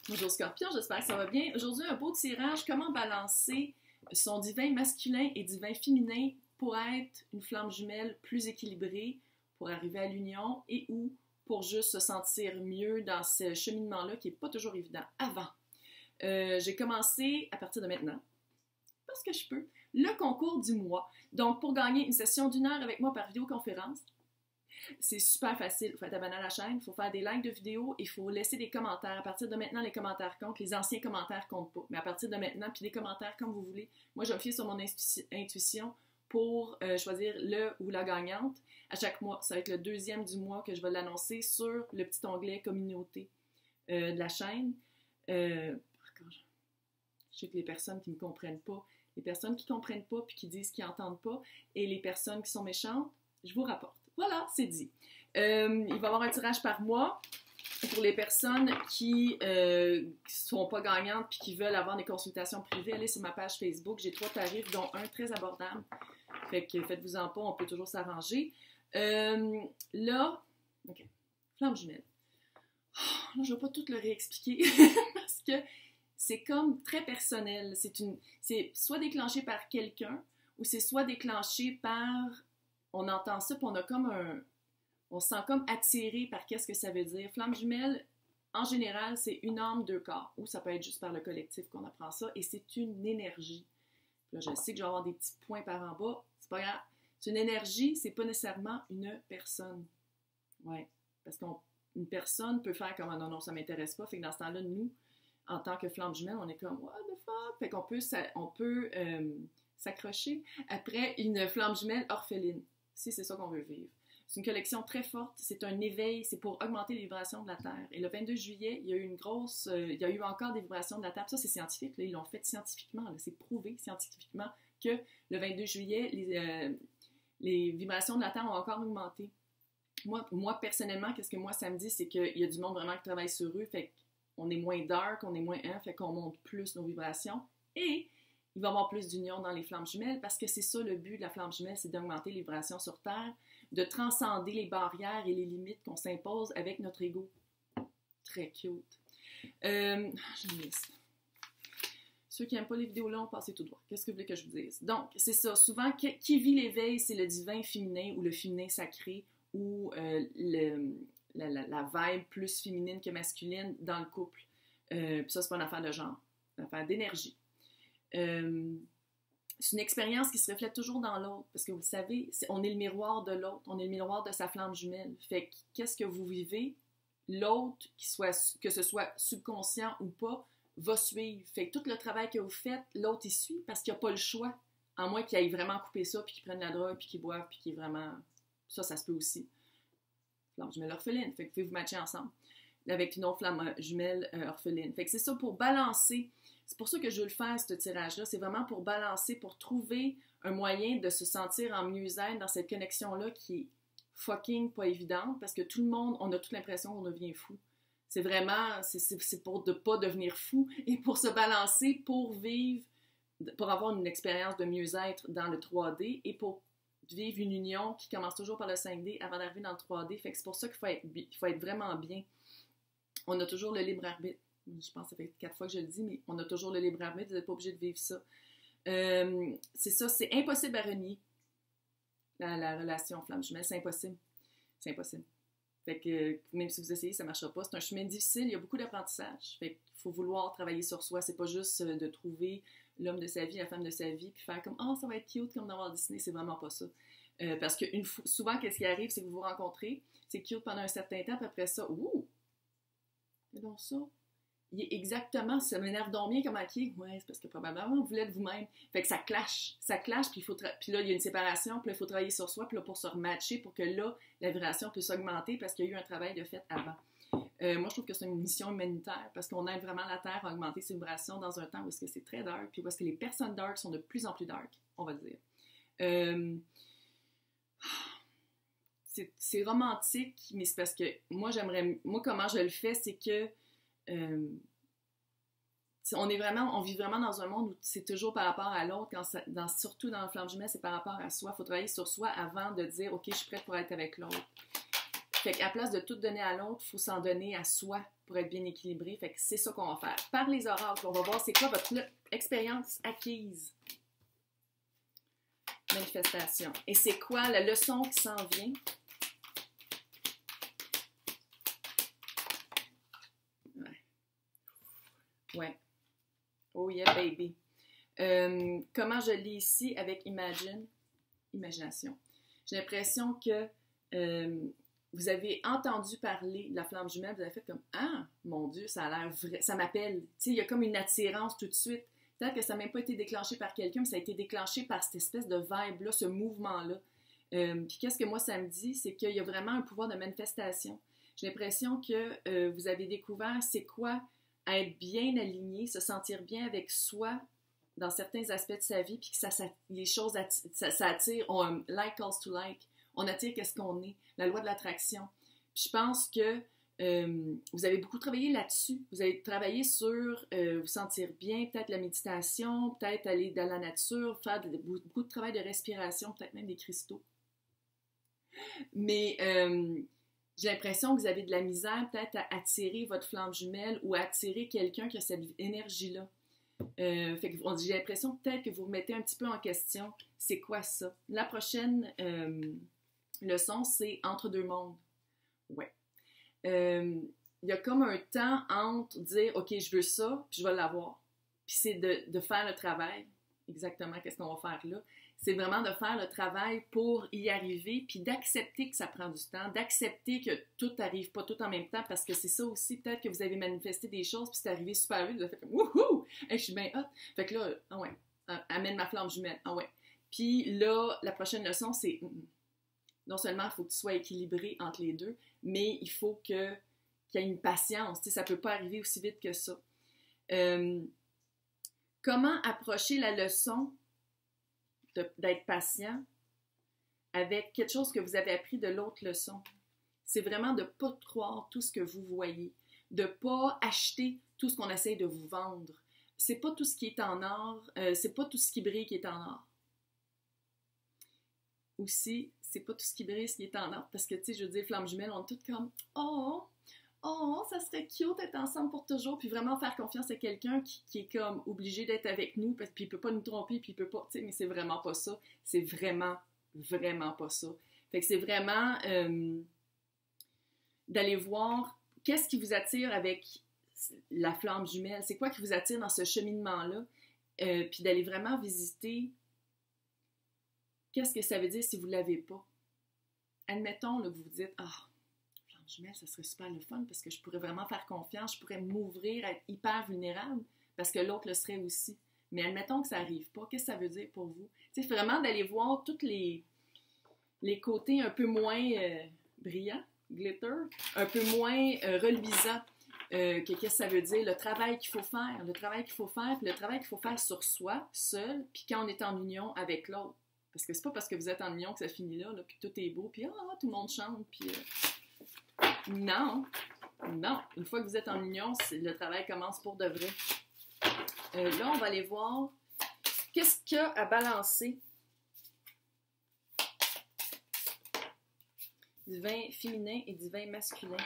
Bonjour Scorpion, j'espère que ça va bien. Aujourd'hui, un beau tirage, comment balancer son divin masculin et divin féminin pour être une flamme jumelle plus équilibrée, pour arriver à l'union et ou pour juste se sentir mieux dans ce cheminement-là qui n'est pas toujours évident avant. J'ai commencé à partir de maintenant, parce que je peux, le concours du mois. Donc, pour gagner une session d'1 heure avec moi par vidéoconférence, c'est super facile. Il faut être abonné à la chaîne, il faut faire des likes de vidéos, il faut laisser des commentaires. À partir de maintenant, les commentaires comptent. Les anciens commentaires comptent pas. Mais à partir de maintenant, puis des commentaires comme vous voulez. Moi, je me fie sur mon intuition pour choisir le ou la gagnante. À chaque mois, ça va être le 2e du mois que je vais l'annoncer sur le petit onglet communauté de la chaîne. Je sais que les personnes qui ne me comprennent pas, les personnes qui ne comprennent pas puis qui disent qu'ils n'entendent pas, et les personnes qui sont méchantes, je vous rapporte. Voilà, c'est dit. Il va y avoir un tirage par mois pour les personnes qui ne sont pas gagnantes puis qui veulent avoir des consultations privées. Allez sur ma page Facebook. J'ai 3 tarifs, dont un très abordable. Fait que faites-vous-en pas, on peut toujours s'arranger. Là, OK, flamme jumelle. Oh, là, je ne vais pas tout le réexpliquer parce que c'est comme très personnel. C'est soit déclenché par quelqu'un ou c'est soit déclenché par... On entend ça, puis on a comme on se sent comme attiré par qu'est-ce que ça veut dire. Flamme jumelle, en général, c'est une âme, 2 corps. Ou ça peut être juste par le collectif qu'on apprend ça. Et c'est une énergie. Là, je sais que je vais avoir des petits points par en bas. C'est pas grave. C'est une énergie, c'est pas nécessairement une personne. Ouais. Parce qu'une personne peut faire comme non, ça m'intéresse pas. Fait que dans ce temps-là, nous, en tant que flamme jumelle, on est comme what the fuck? Fait qu'on peut s'accrocher après une flamme jumelle orpheline. Si c'est ça qu'on veut vivre. C'est une collection très forte, c'est un éveil, c'est pour augmenter les vibrations de la Terre. Et le 22 juillet, il y a eu il y a eu encore des vibrations de la Terre. Ça, c'est scientifique, là, ils l'ont fait scientifiquement, c'est prouvé scientifiquement que le 22 juillet, les vibrations de la Terre ont encore augmenté. Moi personnellement, qu'est-ce que moi, ça me dit, c'est qu'il y a du monde vraiment qui travaille sur eux, fait qu'on est moins dark, on est moins fait qu'on monte plus nos vibrations. Et il va y avoir plus d'union dans les flammes jumelles parce que c'est ça le but de la flamme jumelle, c'est d'augmenter les vibrations sur Terre, de transcender les barrières et les limites qu'on s'impose avec notre ego. Très cute. Je laisse. Ceux qui n'aiment pas les vidéos là, on passe tout droit. Qu'est-ce que vous voulez que je vous dise? Donc, c'est ça. Souvent, qui vit l'éveil, c'est le divin féminin ou le féminin sacré ou la vibe plus féminine que masculine dans le couple. Puis ça, c'est pas une affaire de genre, c'est une affaire d'énergie. C'est une expérience qui se reflète toujours dans l'autre, parce que vous le savez, on est le miroir de l'autre, on est le miroir de sa flamme jumelle. Fait que qu'est-ce que vous vivez, l'autre, que ce soit subconscient ou pas, va suivre. Fait que tout le travail que vous faites, l'autre y suit, parce qu'il n'y a pas le choix, à moins qu'il aille vraiment couper ça, puis qu'il prenne la drogue, puis qu'il boive, puis qu'il est vraiment... Ça se peut aussi. Flamme jumelle orpheline, fait que vous pouvez vous matcher ensemble avec une autre flamme jumelle orpheline. Fait que c'est ça pour balancer. C'est pour ça que je veux le faire, ce tirage-là. C'est vraiment pour balancer, pour trouver un moyen de se sentir en mieux-être dans cette connexion-là qui est fucking pas évidente parce que tout le monde, on a toute l'impression qu'on devient fou. C'est vraiment, c'est pour ne pas devenir fou et pour se balancer, pour vivre, pour avoir une expérience de mieux-être dans le 3D et pour vivre une union qui commence toujours par le 5D avant d'arriver dans le 3D. Fait que c'est pour ça qu'il faut être vraiment bien. On a toujours le libre arbitre. Je pense que ça fait 4 fois que je le dis, mais on a toujours le libre arbitre, vous n'êtes pas obligé de vivre ça. C'est ça, c'est impossible à renier, la relation flamme jumelle, c'est impossible. C'est impossible. Fait que même si vous essayez, ça ne marchera pas. C'est un chemin difficile, il y a beaucoup d'apprentissage. Fait qu'il faut vouloir travailler sur soi, c'est pas juste de trouver l'homme de sa vie, la femme de sa vie, puis faire comme « Ah, ça va être cute comme dans Walt Disney », c'est vraiment pas ça. Parce que souvent, qu'est-ce qui arrive, c'est que vous vous rencontrez, c'est cute pendant un certain temps, puis après ça, ouh, c'est donc ça. Il est exactement, ça m'énerve donc bien comment il est. Ouais, c'est parce que probablement vous l'êtes vous-même. Fait que ça clash, puis là, il y a une séparation, puis là, il faut travailler sur soi, puis là, pour se rematcher, pour que là, la vibration puisse augmenter parce qu'il y a eu un travail de fait avant. Moi, je trouve que c'est une mission humanitaire parce qu'on aide vraiment la Terre à augmenter ses vibrations dans un temps où est-ce que c'est très dark, puis où est-ce que les personnes dark sont de plus en plus dark, on va dire. C'est romantique, mais c'est parce que moi, comment je le fais, c'est que on vit vraiment dans un monde où c'est toujours par rapport à l'autre, surtout dans le flamme jumelle, c'est par rapport à soi. Il faut travailler sur soi avant de dire « Ok, je suis prête pour être avec l'autre ». Fait qu'à place de tout donner à l'autre, il faut s'en donner à soi pour être bien équilibré. Fait que c'est ça qu'on va faire. Par les oracles, on va voir c'est quoi votre expérience acquise. Manifestation. Et c'est quoi la leçon qui s'en vient? Ouais. Oh yeah, baby. Comment je lis ici avec imagination. J'ai l'impression que vous avez entendu parler de la flamme jumelle, vous avez fait comme ah, mon Dieu, ça a l'air vrai, ça m'appelle. Tu sais, il y a comme une attirance tout de suite. Peut-être que ça n'a même pas été déclenché par quelqu'un, mais ça a été déclenché par cette espèce de vibe-là, ce mouvement-là. Puis qu'est-ce que moi ça me dit, c'est qu'il y a vraiment un pouvoir de manifestation. J'ai l'impression que vous avez découvert c'est quoi être bien aligné, se sentir bien avec soi dans certains aspects de sa vie, puis que les choses ça attire, like calls to like, on attire qu'est-ce qu'on est, la loi de l'attraction. Puis je pense que vous avez beaucoup travaillé là-dessus, vous avez travaillé sur vous sentir bien, peut-être la méditation, peut-être aller dans la nature, faire beaucoup de travail de respiration, peut-être même des cristaux. Mais j'ai l'impression que vous avez de la misère peut-être à attirer votre flamme jumelle ou à attirer quelqu'un qui a cette énergie-là. Fait que j'ai l'impression peut-être que vous remettez un petit peu en question, c'est quoi ça? La prochaine leçon, c'est entre deux mondes. Ouais. Il y a comme un temps entre dire, OK, je veux ça, puis je vais l'avoir. Puis c'est de faire le travail. Exactement, qu'est-ce qu'on va faire là? C'est vraiment de faire le travail pour y arriver, puis d'accepter que ça prend du temps, d'accepter que tout n'arrive pas tout en même temps, parce que c'est ça aussi, peut-être que vous avez manifesté des choses, puis c'est arrivé super vite, vous avez fait comme « Wouhou! Hey, je suis bien hot! » Fait que là, ah ouais, amène ma flamme jumelle, ah ouais. Puis là, la prochaine leçon, c'est non seulement il faut que tu sois équilibré entre les deux, mais il faut qu'il y ait une patience, tu sais, ça peut pas arriver aussi vite que ça. Comment approcher la leçon d'être patient avec quelque chose que vous avez appris de l'autre leçon? C'est vraiment de ne pas croire tout ce que vous voyez, de ne pas acheter tout ce qu'on essaie de vous vendre. C'est pas tout ce qui est en or, c'est pas tout ce qui brille qui est en or. Aussi, c'est pas tout ce qui brille qui est en or, parce que, tu sais, je veux dire, flamme jumelle, on est toutes comme « Oh, ça serait cute d'être ensemble pour toujours », puis vraiment faire confiance à quelqu'un qui est comme obligé d'être avec nous, puis il peut pas nous tromper, puis il peut pas, tu sais, mais c'est vraiment pas ça. C'est vraiment, vraiment pas ça. Fait que c'est vraiment d'aller voir qu'est-ce qui vous attire avec la flamme jumelle, c'est quoi qui vous attire dans ce cheminement-là, puis d'aller vraiment visiter qu'est-ce que ça veut dire si vous l'avez pas. Admettons là, que vous vous dites « Ah, jumelle, ça serait super le fun parce que je pourrais vraiment faire confiance, je pourrais m'ouvrir, être hyper vulnérable parce que l'autre le serait aussi. » Mais admettons que ça n'arrive pas, qu'est-ce que ça veut dire pour vous? C'est vraiment d'aller voir tous les côtés un peu moins brillants, glitter, un peu moins reluisants, qu'est-ce que ça veut dire, le travail qu'il faut faire, puis le travail qu'il faut faire sur soi, seul, puis quand on est en union avec l'autre. Parce que c'est pas parce que vous êtes en union que ça finit là puis tout est beau, puis tout le monde chante, puis... Non. Une fois que vous êtes en union, le travail commence pour de vrai. Là, on va aller voir qu'est-ce qu'il y a à balancer. Divin féminin et divin masculin.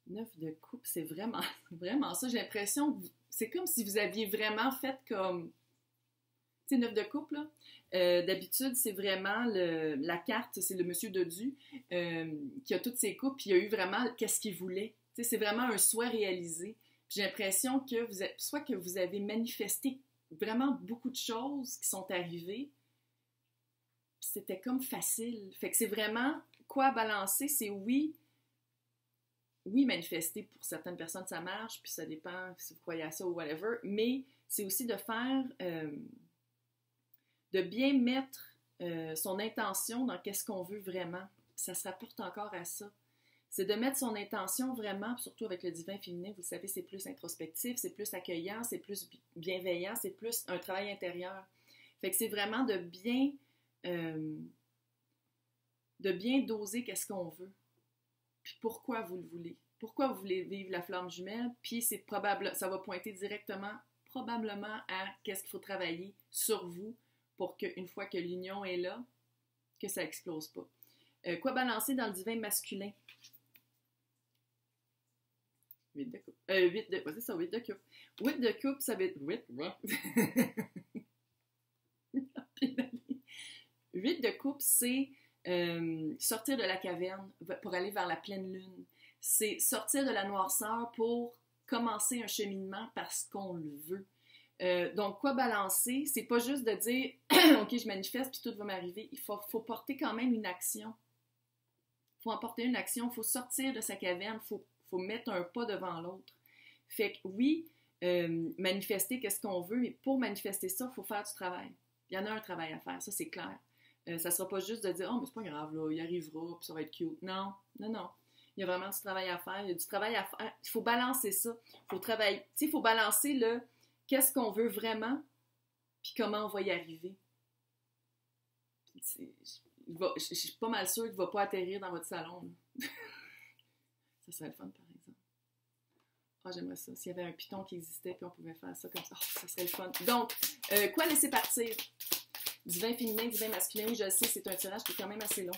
Neuf de coupe, c'est vraiment, vraiment ça. J'ai l'impression que c'est comme si vous aviez vraiment fait comme... Tu sais, neuf de coupe, là. D'habitude, c'est vraiment la carte, c'est le monsieur Dodu qui a toutes ses coupes, puis il a eu vraiment qu'est-ce qu'il voulait. Tu sais, c'est vraiment un souhait réalisé. Puis j'ai l'impression que soit que vous avez manifesté vraiment beaucoup de choses qui sont arrivées, puis c'était comme facile. Fait que c'est vraiment quoi balancer, c'est oui, manifester pour certaines personnes ça marche, puis ça dépend si vous croyez à ça ou whatever, mais c'est aussi de faire... de bien mettre son intention dans qu'est-ce qu'on veut vraiment. Ça se rapporte encore à ça. C'est de mettre son intention vraiment, surtout avec le divin féminin, vous savez, c'est plus introspectif, c'est plus accueillant, c'est plus bienveillant, c'est plus un travail intérieur. Fait que c'est vraiment de bien doser qu'est-ce qu'on veut. Puis pourquoi vous le voulez. Pourquoi vous voulez vivre la flamme jumelle, puis c'est probable, ça va pointer directement, probablement à qu'est-ce qu'il faut travailler sur vous, pour qu'une fois que l'union est là, que ça explose pas. Quoi balancer dans le divin masculin? 8 de coupe. 8 de... c'est ça, 8 de coupe. 8 de coupe, ça veut être... 8 de coupe, c'est sortir de la caverne pour aller vers la pleine lune. C'est sortir de la noirceur pour commencer un cheminement parce qu'on le veut. Donc, quoi balancer? C'est pas juste de dire « OK, je manifeste puis tout va m'arriver ». Il faut porter quand même une action. Il faut en porter une action. Il faut sortir de sa caverne. Il faut mettre un pas devant l'autre. Fait que oui, manifester qu'est-ce qu'on veut, mais pour manifester ça, il faut faire du travail. Il y en a un travail à faire, ça c'est clair. Ça ne sera pas juste de dire « Oh, mais c'est pas grave, là, il arrivera, puis ça va être cute ». Non, non, non. Il y a vraiment du travail à faire. Il y a du travail à faire. Il faut balancer ça. Il faut travailler. Tu sais, il faut balancer le qu'est-ce qu'on veut vraiment, puis comment on va y arriver. Je suis pas mal sûre qu'il ne va pas atterrir dans votre salon. Ça serait le fun, par exemple. Ah, j'aimerais ça. S'il y avait un piton qui existait, puis on pouvait faire ça comme ça. Oh, ça serait le fun. Donc, quoi laisser partir? Divin féminin, divin masculin. Oui, je le sais, c'est un tirage qui est quand même assez long.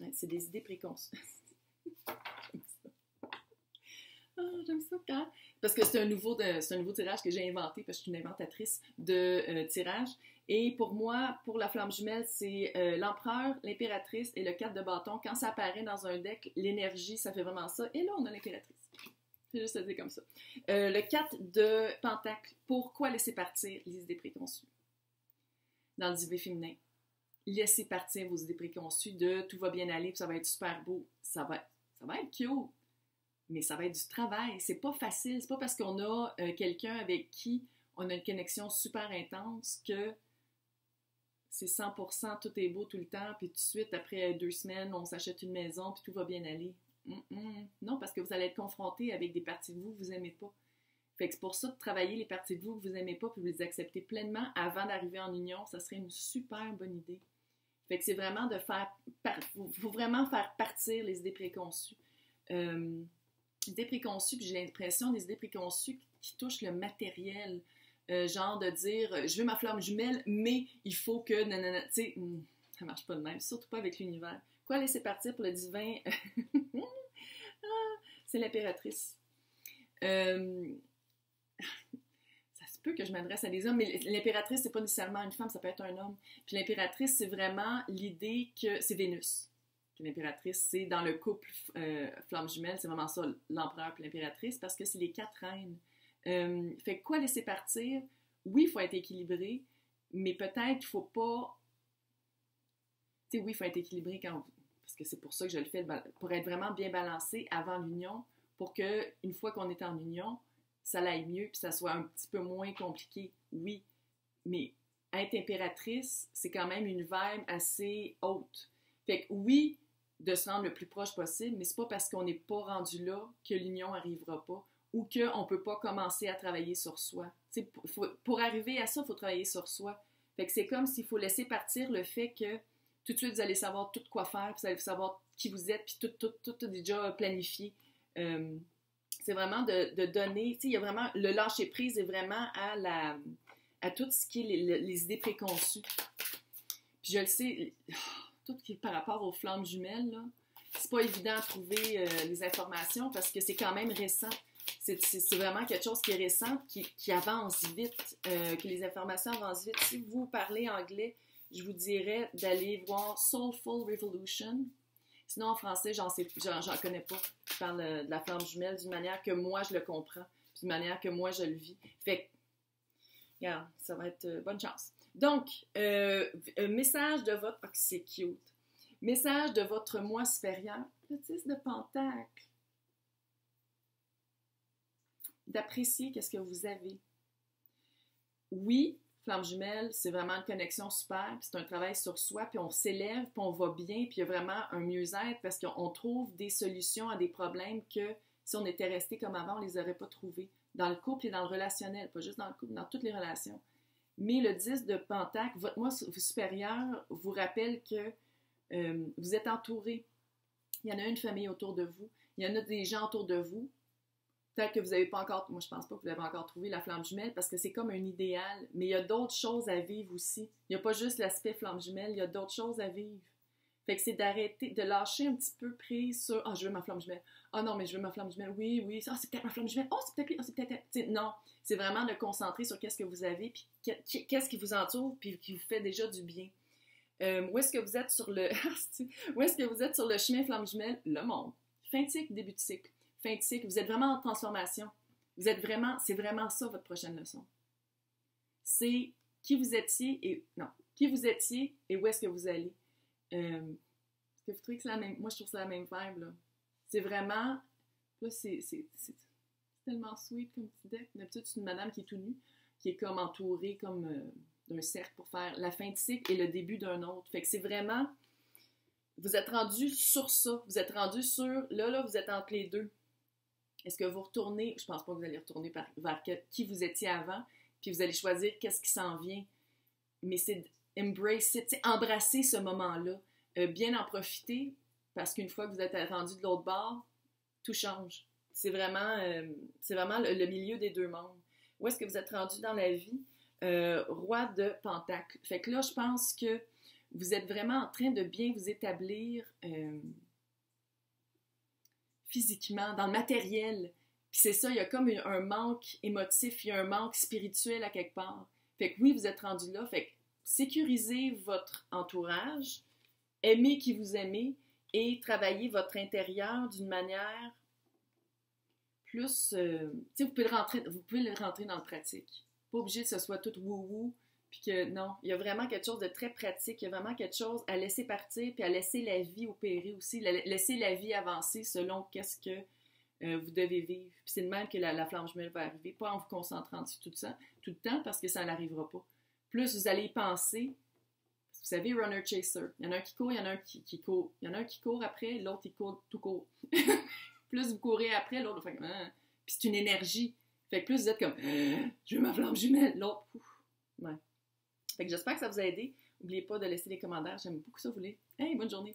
Ouais, c'est des idées préconçues. J'aime ça quand... Parce que c'est un nouveau tirage que j'ai inventé, parce que je suis une inventatrice de tirage. Et pour moi, pour la flamme jumelle, c'est l'empereur, l'impératrice et le 4 de bâton. Quand ça apparaît dans un deck, l'énergie, ça fait vraiment ça. Et là, on a l'impératrice. C'est juste à dire comme ça. Le 4 de pentacle, pourquoi laisser partir les idées préconçues? Dans le divin féminin, laissez partir vos idées préconçues de tout va bien aller, puis ça va être super beau. Ça va être cute. Mais ça va être du travail. C'est pas facile. C'est pas parce qu'on a quelqu'un avec qui on a une connexion super intense que c'est 100%, tout est beau tout le temps, puis tout de suite, après 2 semaines, on s'achète une maison, puis tout va bien aller. Non, parce que vous allez être confronté avec des parties de vous que vous n'aimez pas. Fait que c'est pour ça de travailler les parties de vous que vous n'aimez pas, puis vous les accepter pleinement avant d'arriver en union, ça serait une super bonne idée. Fait que c'est vraiment de faire... faut vraiment faire partir les idées préconçues. Idées préconçues, puis j'ai l'impression des idées préconçues qui touchent le matériel. Genre de dire, je veux ma flamme jumelle, mais il faut que, nanana, tu sais, ça marche pas de même, surtout pas avec l'univers. Quoi laisser partir pour le divin? C'est l'impératrice. Ça se peut que je m'adresse à des hommes, mais l'impératrice, c'est pas nécessairement une femme, ça peut être un homme. Puis l'impératrice, c'est vraiment l'idée que c'est Vénus. Puis l'impératrice, c'est dans le couple flamme jumelle, c'est vraiment ça, l'empereur puis l'impératrice, parce que c'est les 4 reines. Fait que quoi laisser partir? Oui, il faut être équilibré, mais peut-être qu'il ne faut pas... Tu sais, oui, il faut être équilibré parce que c'est pour ça que je le fais, pour être vraiment bien balancé avant l'union, pour qu'une fois qu'on est en union, ça aille mieux puis ça soit un petit peu moins compliqué. Oui, mais être impératrice, c'est quand même une vibe assez haute. Fait que oui, de se rendre le plus proche possible, mais c'est pas parce qu'on n'est pas rendu là que l'union n'arrivera pas ou qu'on ne peut pas commencer à travailler sur soi. Pour arriver à ça, il faut travailler sur soi. Fait que c'est comme s'il faut laisser partir le fait que tout de suite, vous allez savoir tout quoi faire, puis vous allez savoir qui vous êtes, puis tout est déjà planifié. C'est vraiment de donner, il y a vraiment, le lâcher-prise est vraiment à tout ce qui est les idées préconçues. Puis je le sais, tout qui est par rapport aux flammes jumelles, là, c'est pas évident à trouver les informations parce que c'est quand même récent. C'est vraiment quelque chose qui est récent, qui avance vite, que les informations avancent vite. Si vous parlez anglais, je vous dirais d'aller voir Soulful Revolution. Sinon, en français, j'en connais pas. Je parle de la flamme jumelle d'une manière que moi, je le comprends, d'une manière que moi, je le vis. Fait que, regarde, ça va être bonne chance. Donc, message de votre... Oh, c'est cute. Message de votre moi supérieur. Le 10 de pentacle. D'apprécier qu'est-ce que vous avez. Oui, flamme jumelle, c'est vraiment une connexion super, puis c'est un travail sur soi, puis on s'élève, puis on va bien, puis il y a vraiment un mieux-être parce qu'on trouve des solutions à des problèmes que si on était resté comme avant, on ne les aurait pas trouvés. Dans le couple et dans le relationnel, pas juste dans le couple, dans toutes les relations. Mais le 10 de pentacle, votre moi supérieur vous rappelle que vous êtes entouré. Il y en a une famille autour de vous. Il y en a des gens autour de vous Peut-être que vous n'avez pas encore, moi je pense pas que vous avez encore trouvé la flamme jumelle parce que c'est comme un idéal, mais il y a d'autres choses à vivre aussi. Il n'y a pas juste l'aspect flamme jumelle, il y a d'autres choses à vivre. Fait que c'est d'arrêter, de lâcher un petit peu prise sur je veux ma flamme jumelle. Non, mais je veux ma flamme jumelle. Oui, oui, c'est peut-être ma flamme jumelle. C'est peut-être lui. C'est peut-être. T'sais, non, c'est vraiment de concentrer sur qu'est-ce que vous avez, puis qu'est-ce qui vous entoure, puis qui vous fait déjà du bien. Où est-ce que vous êtes sur le. Où est-ce que vous êtes sur le chemin flamme jumelle? Le monde. Fin de cycle, début de cycle. Fin de cycle, vous êtes vraiment en transformation. C'est vraiment ça votre prochaine leçon. C'est qui vous étiez et où est-ce que vous allez. Est-ce que vous trouvez que c'est la même. Moi, je trouve que c'est la même vibe, là. C'est vraiment. Là, c'est tellement sweet comme petit deck. D'habitude, c'est une madame qui est tout nue, qui est comme entourée comme d'un cercle pour faire la fin de cycle et le début d'un autre. Fait que c'est vraiment. Vous êtes rendu sur ça. Vous êtes rendu sur. Là, vous êtes entre les deux. Est-ce que vous retournez. Je pense pas que vous allez retourner vers qui vous étiez avant, puis vous allez choisir qu'est-ce qui s'en vient. Mais c'est embrace it, embrasser ce moment-là. Bien en profiter, parce qu'une fois que vous êtes rendu de l'autre bord, tout change. C'est vraiment le milieu des deux mondes. Où est-ce que vous êtes rendu dans la vie? Roi de Pentacle. Fait que là, je pense que vous êtes vraiment en train de bien vous établir physiquement, dans le matériel. Puis c'est ça, il y a comme un manque émotif, il y a un manque spirituel à quelque part. Fait que oui, vous êtes rendu là. Fait que sécurisez votre entourage, aimez qui vous aimez et travaillez votre intérieur d'une manière plus... vous pouvez le rentrer dans le pratique. Pas obligé que ce soit tout wou-wou, puis que non, il y a vraiment quelque chose de très pratique, il y a vraiment quelque chose à laisser partir, puis à laisser la vie opérer aussi, laisser la vie avancer selon qu'est-ce que vous devez vivre. Puis c'est de même que la flamme jumelle va arriver, pas en vous concentrant dessus tout le temps, parce que ça n'arrivera pas. Plus vous allez y penser, vous savez, runner-chaser. Il y en a un qui court, il y en a un qui court. Il y en a un qui court après, l'autre, il court tout court. Plus vous courez après, l'autre, fait puis c'est une énergie. Fait que plus vous êtes comme, je veux ma flamme jumelle. L'autre, ouais. Fait que j'espère que ça vous a aidé. N'oubliez pas de laisser des commentaires. J'aime beaucoup ça vous lire. Hey, bonne journée!